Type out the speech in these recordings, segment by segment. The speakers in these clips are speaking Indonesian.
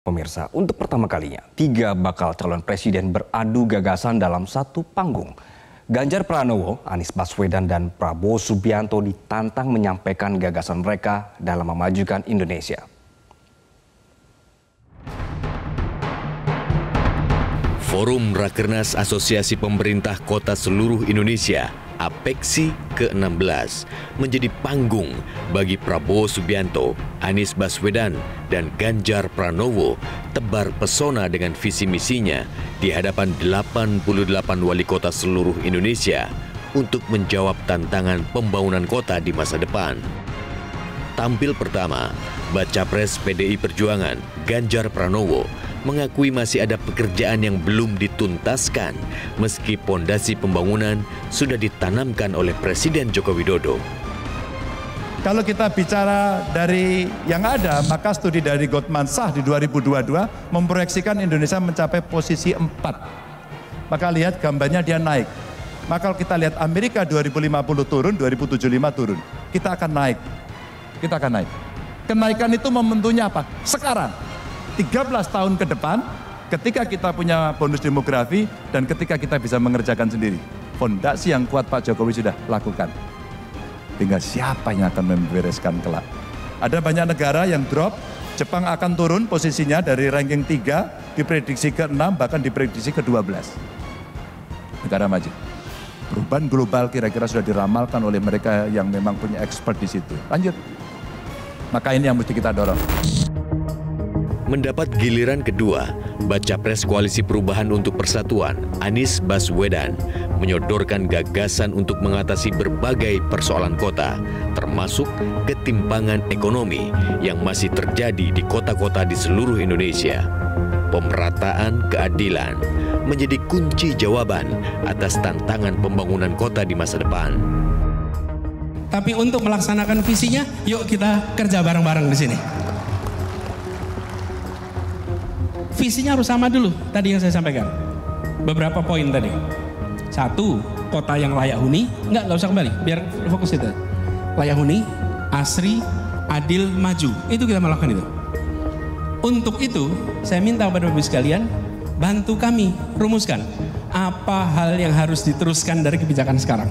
Pemirsa, untuk pertama kalinya, 3 bakal calon presiden beradu gagasan dalam satu panggung. Ganjar Pranowo, Anies Baswedan, dan Prabowo Subianto ditantang menyampaikan gagasan mereka dalam memajukan Indonesia. Forum Rakernas Asosiasi Pemerintah Kota Seluruh Indonesia APEKSI ke-16 menjadi panggung bagi Prabowo Subianto, Anies Baswedan, dan Ganjar Pranowo tebar pesona dengan visi misinya di hadapan 88 wali kota seluruh Indonesia untuk menjawab tantangan pembangunan kota di masa depan. Tampil pertama, Baca Pres PDI Perjuangan Ganjar Pranowo mengakui masih ada pekerjaan yang belum dituntaskan meski pondasi pembangunan sudah ditanamkan oleh Presiden Joko Widodo. Kalau kita bicara dari yang ada, maka studi dari Goldman Sachs di 2022 memproyeksikan Indonesia mencapai posisi 4. Maka lihat gambarnya dia naik. Maka kalau kita lihat Amerika 2050 turun, 2075 turun. Kita akan naik. Kita akan naik. Kenaikan itu momentumnya apa? Sekarang. 13 tahun ke depan, ketika kita punya bonus demografi dan ketika kita bisa mengerjakan sendiri. Fondasi yang kuat Pak Jokowi sudah lakukan. Tinggal siapa yang akan membereskan kelak. Ada banyak negara yang drop, Jepang akan turun posisinya dari ranking 3, diprediksi ke-6, bahkan diprediksi ke-12. Negara maju. Perubahan global kira-kira sudah diramalkan oleh mereka yang memang punya expert di situ. Lanjut. Maka ini yang mesti kita dorong. Mendapat giliran kedua, Baca Pres Koalisi Perubahan untuk Persatuan, Anies Baswedan, menyodorkan gagasan untuk mengatasi berbagai persoalan kota, termasuk ketimpangan ekonomi yang masih terjadi di kota-kota di seluruh Indonesia. Pemerataan keadilan menjadi kunci jawaban atas tantangan pembangunan kota di masa depan. Tapi untuk melaksanakan visinya, yuk kita kerja bareng-bareng di sini. Visinya harus sama dulu, tadi yang saya sampaikan. Beberapa poin tadi. 1, kota yang layak huni, nggak usah kembali, biar fokus itu. Layak huni, asri, adil, maju, itu kita melakukan itu. Untuk itu, saya minta kepada Bapak sekalian, bantu kami rumuskan apa hal yang harus diteruskan dari kebijakan sekarang.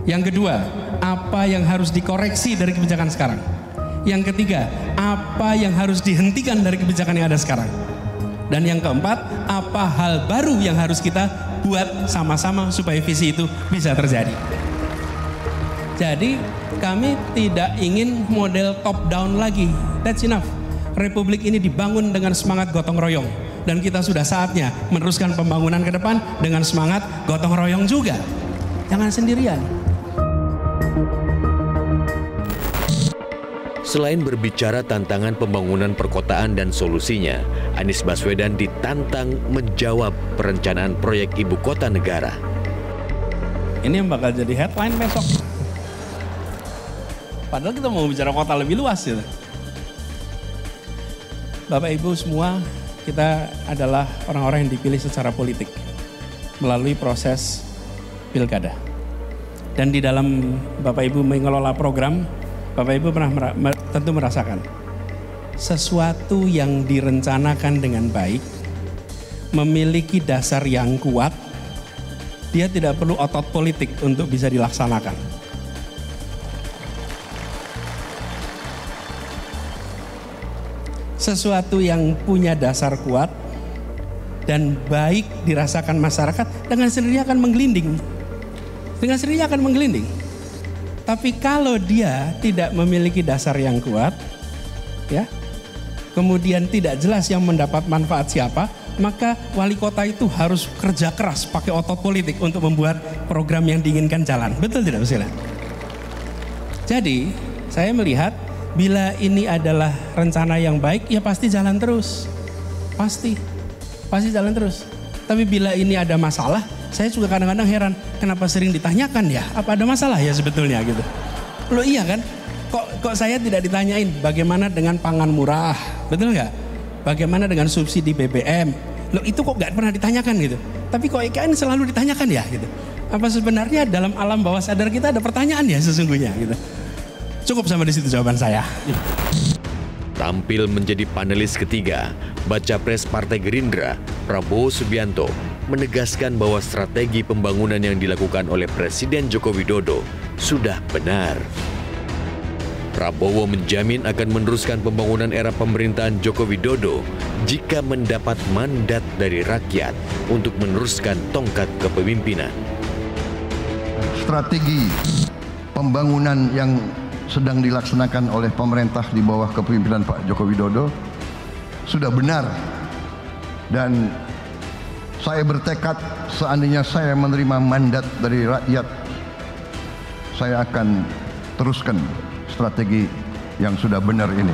Yang kedua, apa yang harus dikoreksi dari kebijakan sekarang. Yang ketiga, apa yang harus dihentikan dari kebijakan yang ada sekarang. Dan yang keempat, apa hal baru yang harus kita buat sama-sama supaya visi itu bisa terjadi. Jadi kami tidak ingin model top down lagi. That's enough. Republik ini dibangun dengan semangat gotong royong. Dan kita sudah saatnya meneruskan pembangunan ke depan dengan semangat gotong royong juga. Jangan sendirian. Selain berbicara tantangan pembangunan perkotaan dan solusinya, Anies Baswedan ditantang menjawab perencanaan proyek ibu kota negara. Ini yang bakal jadi headline besok. Padahal kita mau bicara kota lebih luas gitu. Bapak Ibu semua, kita adalah orang-orang yang dipilih secara politik melalui proses pilkada. Dan di dalam Bapak Ibu mengelola program, Bapak Ibu pernah tentu merasakan sesuatu yang direncanakan dengan baik, memiliki dasar yang kuat, dia tidak perlu otot politik untuk bisa dilaksanakan. Sesuatu yang punya dasar kuat dan baik dirasakan masyarakat, dengan sendirinya akan menggelinding. Dengan sendirinya akan menggelinding. Tapi kalau dia tidak memiliki dasar yang kuat, ya, kemudian tidak jelas yang mendapat manfaat siapa, maka wali kota itu harus kerja keras pakai otot politik untuk membuat program yang diinginkan jalan. Betul tidak, Pak? Jadi saya melihat bila ini adalah rencana yang baik, ya pasti jalan terus. Pasti jalan terus. Tapi bila ini ada masalah, saya juga kadang-kadang heran, kenapa sering ditanyakan ya, apa ada masalah ya sebetulnya gitu. Loh iya kan, kok saya tidak ditanyain bagaimana dengan pangan murah, betul nggak? Bagaimana dengan subsidi BBM, loh itu kok nggak pernah ditanyakan gitu. Tapi kok IKN selalu ditanyakan ya gitu. Apa sebenarnya dalam alam bawah sadar kita ada pertanyaan ya sesungguhnya gitu. Cukup sampai di situ jawaban saya. Tampil menjadi panelis ketiga, Baca Pres Partai Gerindra, Prabowo Subianto, menegaskan bahwa strategi pembangunan yang dilakukan oleh Presiden Joko Widodo sudah benar. Prabowo menjamin akan meneruskan pembangunan era pemerintahan Joko Widodo jika mendapat mandat dari rakyat untuk meneruskan tongkat kepemimpinan. Strategi pembangunan yang sedang dilaksanakan oleh pemerintah di bawah kepemimpinan Pak Joko Widodo sudah benar, dan saya bertekad seandainya saya menerima mandat dari rakyat, saya akan teruskan strategi yang sudah benar ini.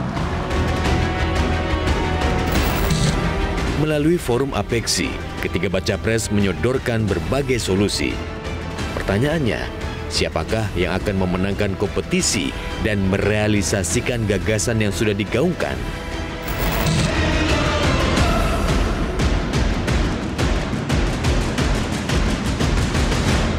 Melalui forum Apeksi, ketiga Baca Pres menyodorkan berbagai solusi. Pertanyaannya, siapakah yang akan memenangkan kompetisi dan merealisasikan gagasan yang sudah digaungkan?